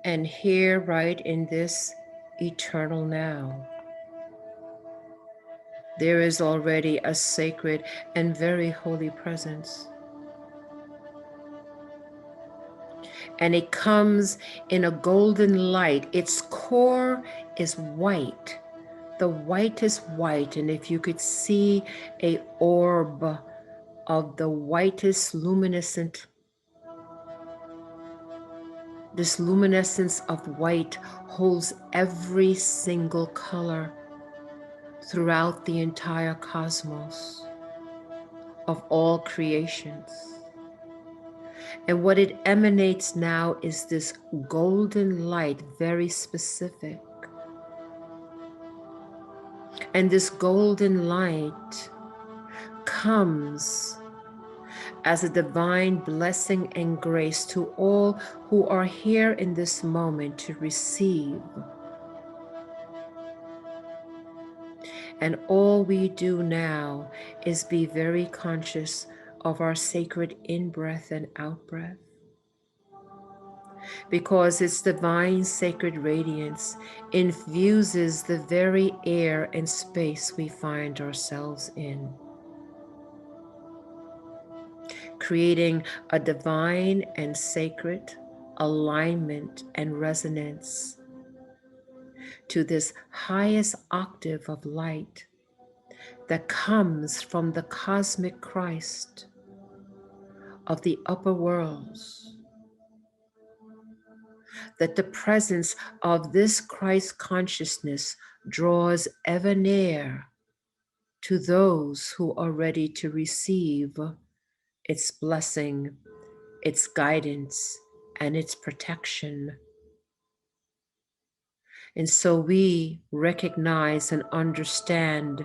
And here, right in this eternal now, there is already a sacred and very holy presence. And it comes in a golden light. Its core is white. The whitest white. And if you could see a orb of the whitest luminescent, this luminescence of white holds every single color throughout the entire cosmos of all creations. And what it emanates now is this golden light, very specific. And this golden light comes as a divine blessing and grace to all who are here in this moment to receive. And all we do now is be very conscious of our sacred in-breath and out-breath, because its divine sacred radiance infuses the very air and space we find ourselves in, creating a divine and sacred alignment and resonance to this highest octave of light that comes from the cosmic Christ of the upper worlds, that the presence of this Christ consciousness draws ever near to those who are ready to receive its blessing, its guidance, and its protection. And so we recognize and understand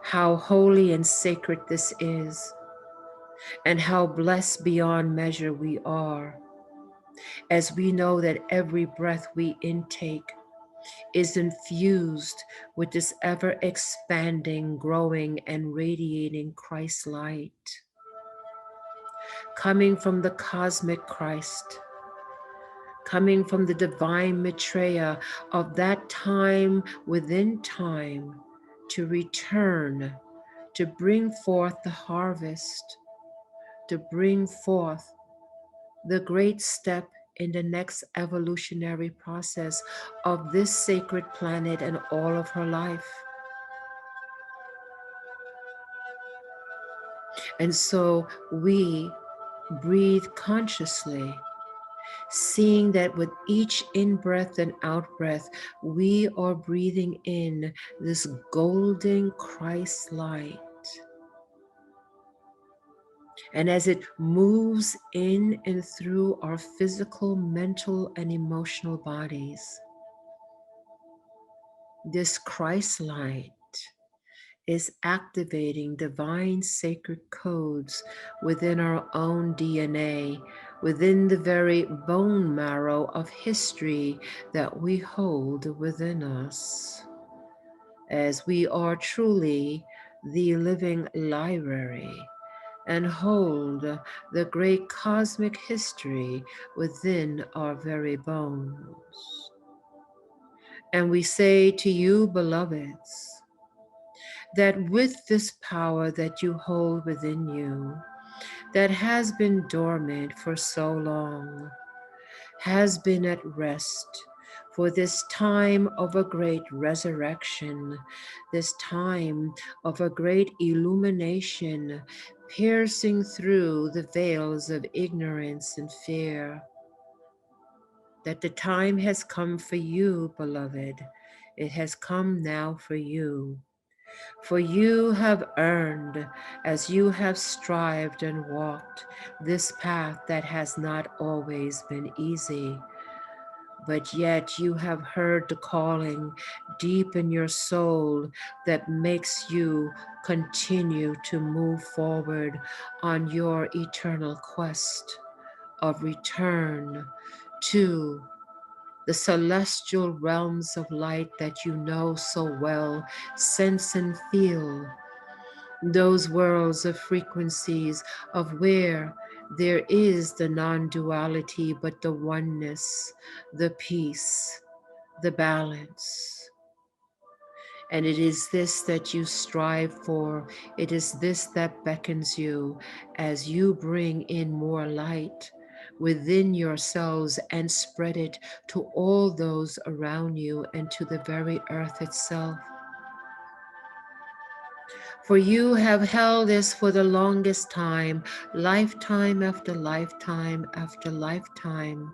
how holy and sacred this is, and how blessed beyond measure we are, as we know that every breath we intake is infused with this ever expanding, growing, and radiating Christ light, coming from the cosmic Christ, coming from the divine Maitreya of that time within time, to return, to bring forth the harvest, to bring forth the great step in the next evolutionary process of this sacred planet and all of her life. And so we breathe consciously, seeing that with each in-breath and out-breath, we are breathing in this golden Christ light. And as it moves in and through our physical, mental, and emotional bodies, this Christ light is activating divine sacred codes within our own DNA, within the very bone marrow of history that we hold within us, as we are truly the living library and hold the great cosmic history within our very bones. And we say to you, beloveds, that with this power that you hold within you, that has been dormant for so long, has been at rest for this time of a great resurrection, this time of a great illumination, piercing through the veils of ignorance and fear, that the time has come for you, beloved. It has come now for you. For you have earned, as you have strived and walked, this path that has not always been easy, but yet you have heard the calling deep in your soul that makes you continue to move forward on your eternal quest of return to the celestial realms of light that you know so well, sense and feel, those worlds of frequencies of where There is the non duality, but the oneness, the peace, the balance. And it is this that you strive for. It is this that beckons you as you bring in more light within yourselves and spread it to all those around you and to the very earth itself. For you have held this for the longest time, lifetime after lifetime after lifetime,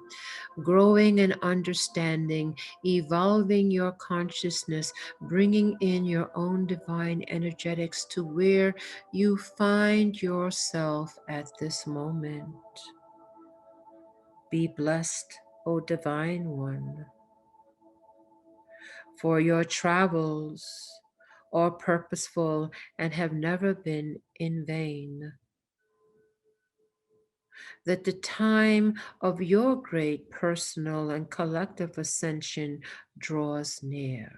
growing in understanding, evolving your consciousness, bringing in your own divine energetics to where you find yourself at this moment. Be blessed, O Divine One, for your travels are purposeful and have never been in vain. That the time of your great personal and collective ascension draws near.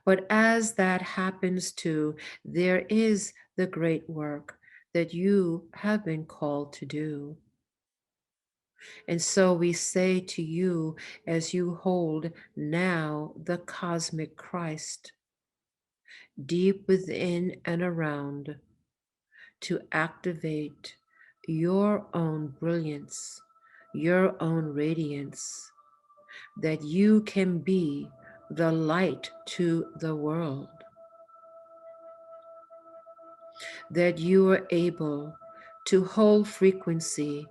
But as that happens too, there is the great work that you have been called to do. And so we say to you, as you hold now the cosmic Christ deep within and around, to activate your own brilliance, your own radiance, that you can be the light to the world, that you are able to hold frequency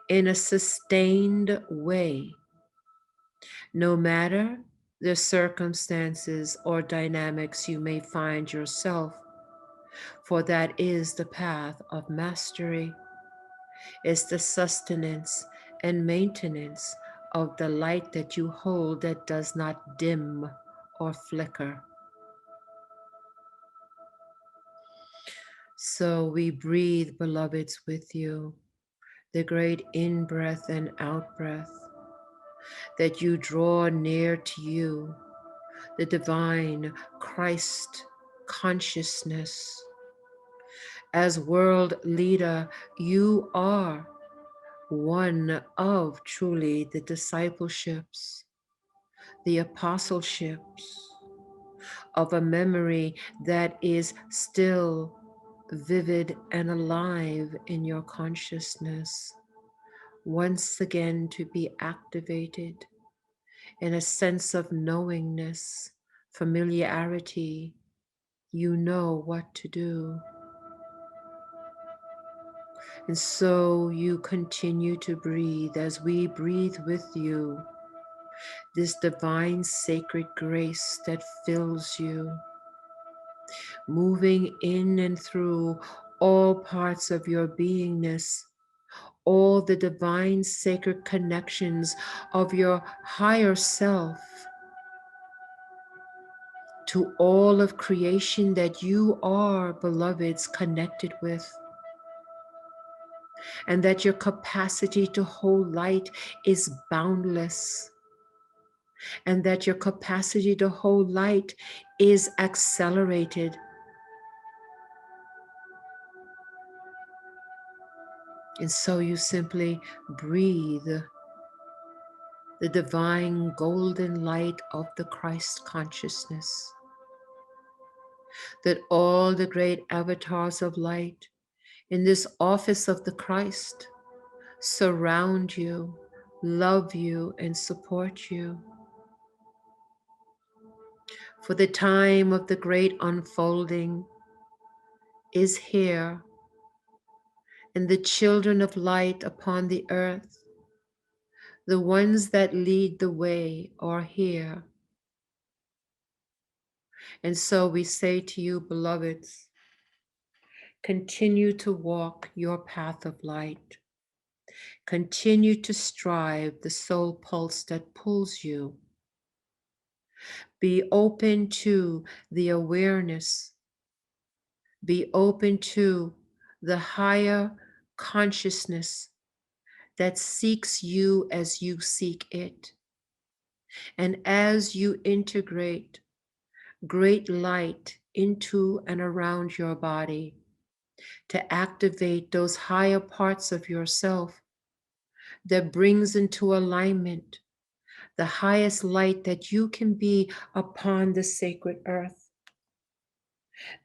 in a sustained way, no matter the circumstances or dynamics you may find yourself, for that is the path of mastery. Is the sustenance and maintenance of the light that you hold that does not dim or flicker. So we breathe, beloveds, with you, the great in-breath and out-breath, that you draw near to you, the divine Christ consciousness. As world leader, you are one of truly the discipleships, the apostleships of a memory that is still vivid and alive in your consciousness, once again to be activated in a sense of knowingness, familiarity. You know what to do. And so you continue to breathe as we breathe with you, this divine sacred grace that fills you, moving in and through all parts of your beingness, all the divine sacred connections of your higher self to all of creation that you are, beloveds, connected with. And that your capacity to hold light is boundless, and that your capacity to hold light is accelerated. And so you simply breathe the divine golden light of the Christ consciousness, that all the great avatars of light in this office of the Christ surround you, love you, and support you. For the time of the great unfolding is here, and the children of light upon the earth, the ones that lead the way, are here. And so we say to you, beloveds, continue to walk your path of light. Continue to strive the soul pulse that pulls you. Be open to the awareness. Be open to the higher consciousness that seeks you as you seek it. And as you integrate great light into and around your body, to activate those higher parts of yourself that brings into alignment the highest light that you can be upon the sacred earth,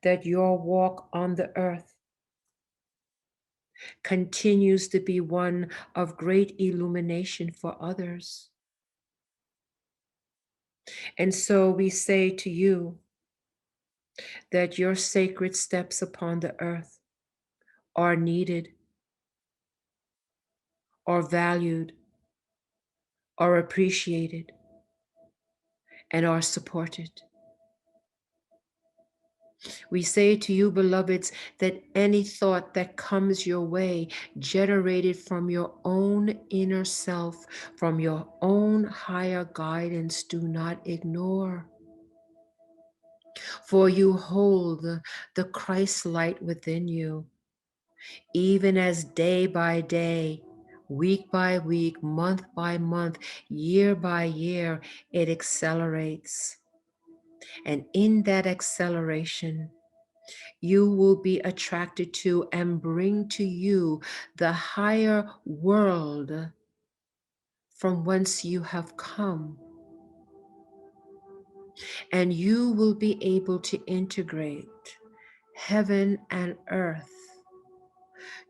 that your walk on the earth continues to be one of great illumination for others. And so we say to you that your sacred steps upon the earth are needed, are valued, are appreciated, and are supported. We say to you, beloveds, that any thought that comes your way, generated from your own inner self, from your own higher guidance, do not ignore. For you hold the Christ light within you, even as day by day, week by week, month by month, year by year, it accelerates. And in that acceleration, you will be attracted to and bring to you the higher world from whence you have come. And you will be able to integrate heaven and earth.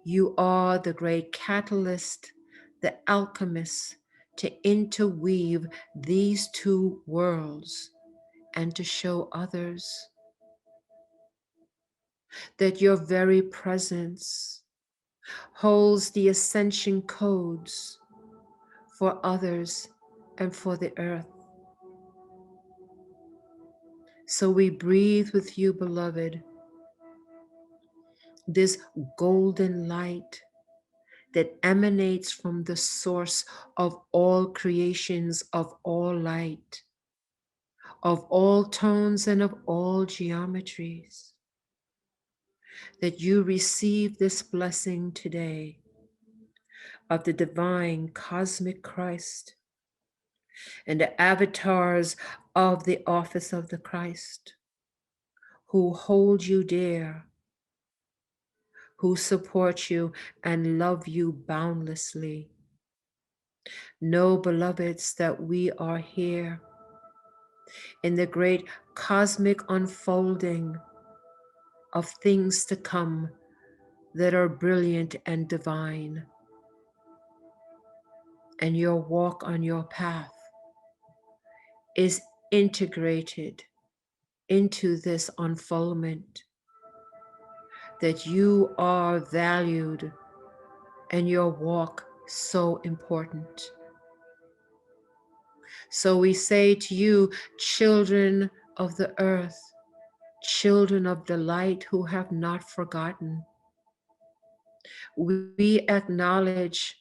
You are the great catalyst, the alchemist, to interweave these two worlds and to show others that your very presence holds the ascension codes for others and for the earth. So we breathe with you, beloved, this golden light that emanates from the source of all creations, of all light, of all tones and of all geometries, that you receive this blessing today of the divine cosmic Christ and the avatars of the office of the Christ, who hold you dear, who support you and love you boundlessly. Know, beloveds, that we are here in the great cosmic unfolding of things to come that are brilliant and divine. And your walk on your path is integrated into this unfoldment, that you are valued and your walk so important. So we say to you, children of the earth, children of the light who have not forgotten, we acknowledge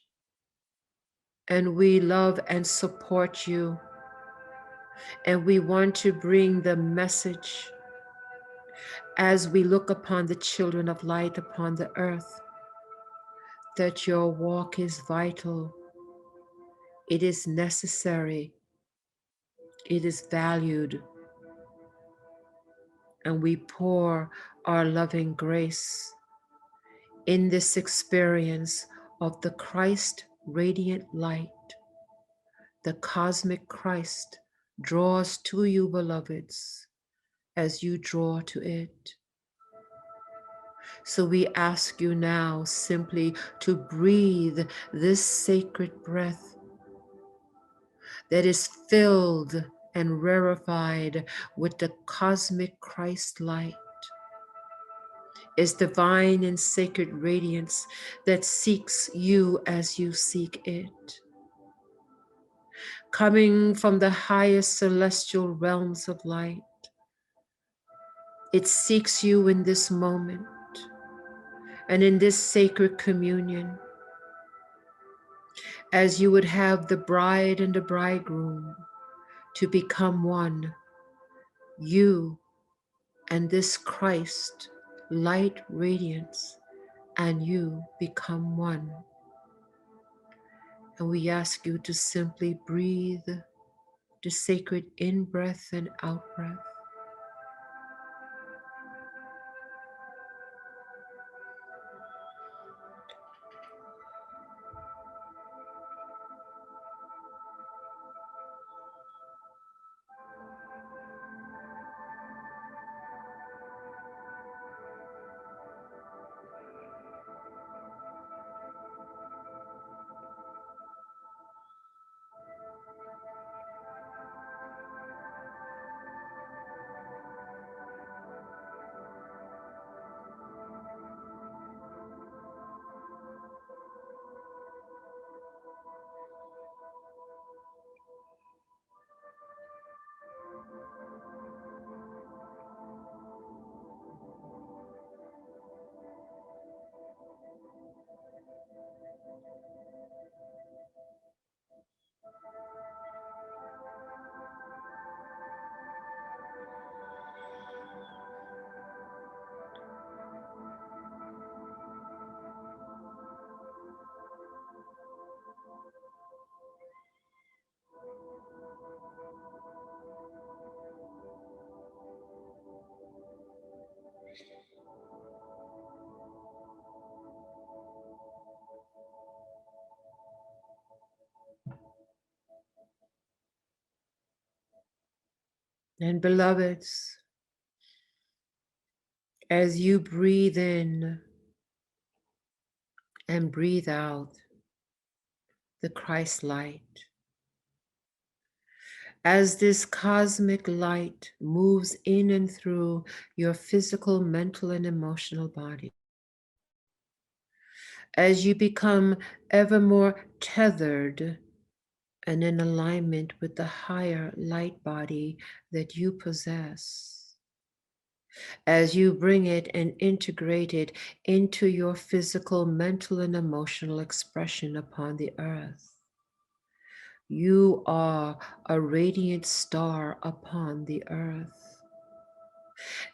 and we love and support you. And we want to bring the message as we look upon the children of light upon the earth, that your walk is vital, it is necessary, it is valued, and we pour our loving grace in this experience of the Christ radiant light. The cosmic Christ draws to you, beloveds, as you draw to it. So we ask you now simply to breathe this sacred breath that is filled and rarefied with the cosmic Christ light, is divine and sacred radiance that seeks you as you seek it. Coming from the highest celestial realms of light, it seeks you in this moment and in this sacred communion, as you would have the bride and the bridegroom to become one, you and this Christ, light radiance, and you become one. And we ask you to simply breathe the sacred in-breath and out-breath. And beloveds, as you breathe in and breathe out the Christ light, as this cosmic light moves in and through your physical, mental, and emotional body, as you become ever more tethered and in alignment with the higher light body that you possess, as you bring it and integrate it into your physical, mental, and emotional expression upon the earth. You are a radiant star upon the earth.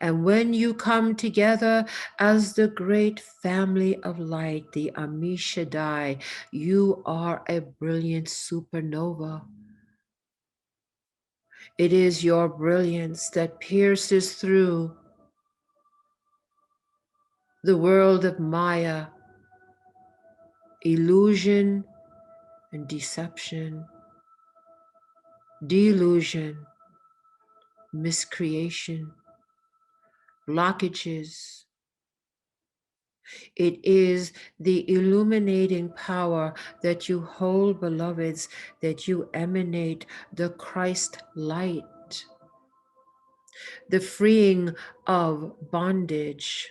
And when you come together as the great family of light, the Amishadai, you are a brilliant supernova. It is your brilliance that pierces through the world of Maya, illusion and deception, delusion, miscreation, blockages. It is the illuminating power that you hold, beloveds, that you emanate the Christ light, the freeing of bondage,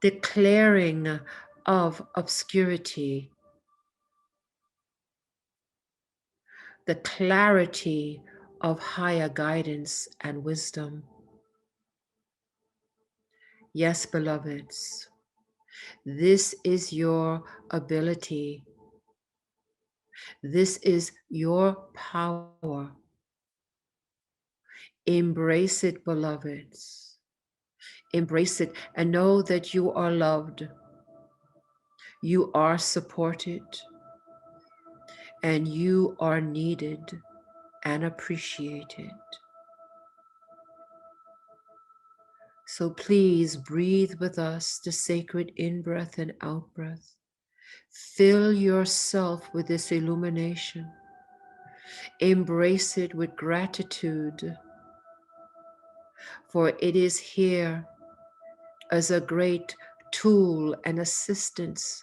declaring of obscurity, the clarity of higher guidance and wisdom. Yes, beloveds, this is your ability. This is your power. Embrace it, beloveds. Embrace it and know that you are loved. You are supported and you are needed and appreciated. So please breathe with us the sacred in-breath and out-breath. Fill yourself with this illumination. Embrace it with gratitude, for it is here as a great tool and assistance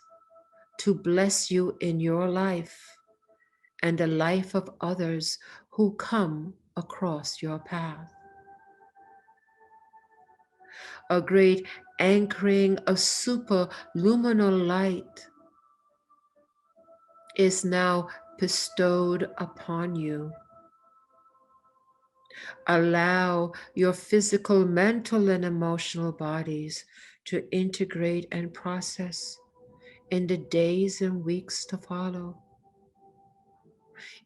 to bless you in your life and the life of others who come across your path. A great anchoring of superluminal light is now bestowed upon you. Allow your physical, mental, and emotional bodies to integrate and process in the days and weeks to follow.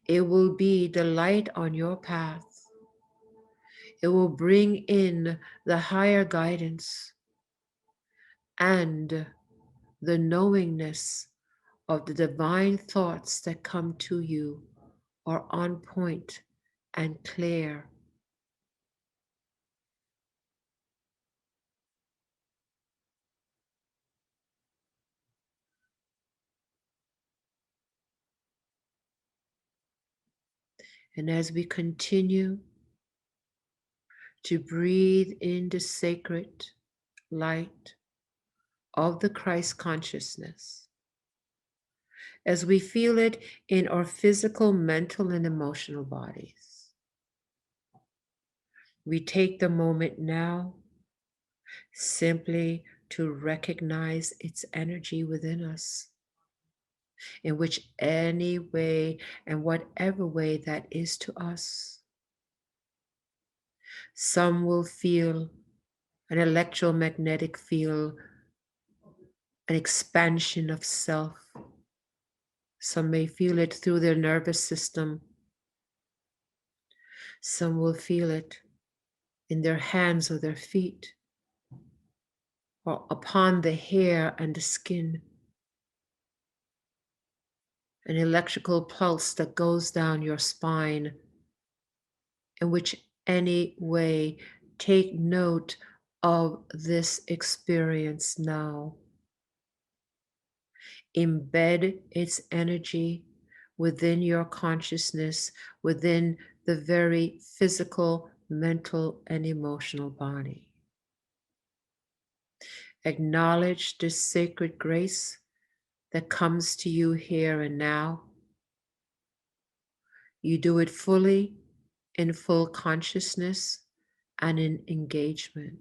It will be the light on your path. It will bring in the higher guidance and the knowingness of the divine thoughts that come to you are on point and clear. And as we continue to breathe in the sacred light of the Christ consciousness, as we feel it in our physical, mental, and emotional bodies, we take the moment now simply to recognize its energy within us, in which any way and whatever way that is to us. Some will feel an electromagnetic field, an expansion of self. Some may feel it through their nervous system. Some will feel it in their hands or their feet, or upon the hair and the skin. An electrical pulse that goes down your spine, in which any way take note of this experience now. Embed its energy within your consciousness, within the very physical, mental, and emotional body. Acknowledge this sacred grace that comes to you here and now. You do it fully, in full consciousness, and in engagement.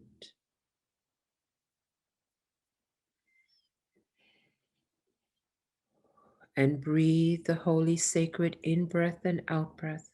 And breathe the holy sacred in breath and out breath.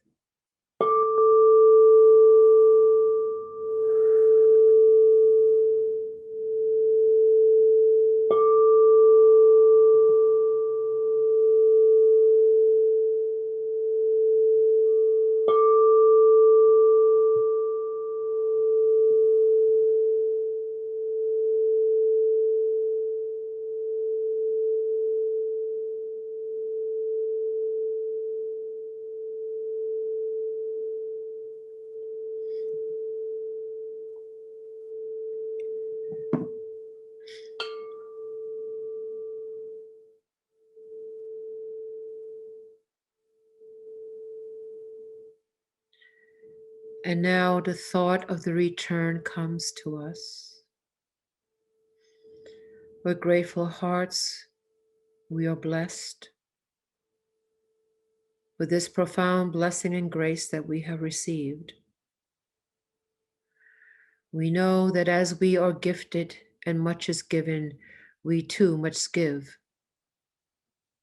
And now the thought of the return comes to us. With grateful hearts, we are blessed with this profound blessing and grace that we have received. We know that as we are gifted and much is given, we too must give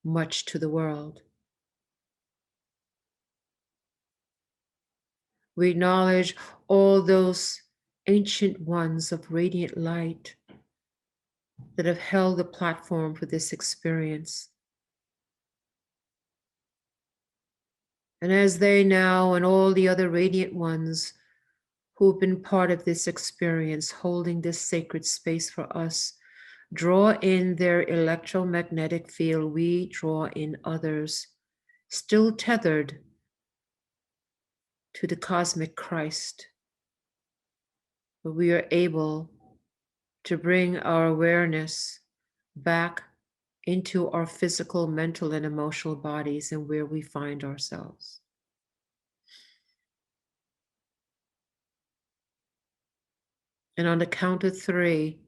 much to the world. We acknowledge all those ancient ones of radiant light that have held the platform for this experience. And as they now and all the other radiant ones who have been part of this experience, holding this sacred space for us, draw in their electromagnetic field, we draw in others, still tethered to the cosmic Christ. But we are able to bring our awareness back into our physical, mental, and emotional bodies and where we find ourselves. And on the count of 3,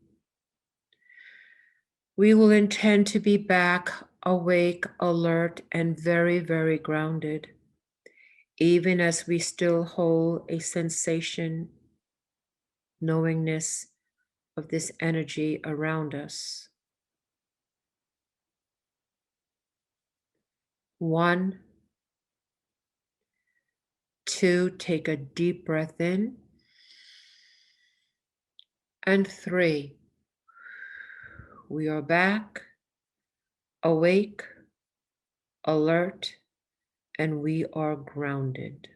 we will intend to be back, awake, alert, and very, very grounded, even as we still hold a sensation, knowingness of this energy around us. 1, 2, take a deep breath in. And 3, we are back, awake, alert, and we are grounded.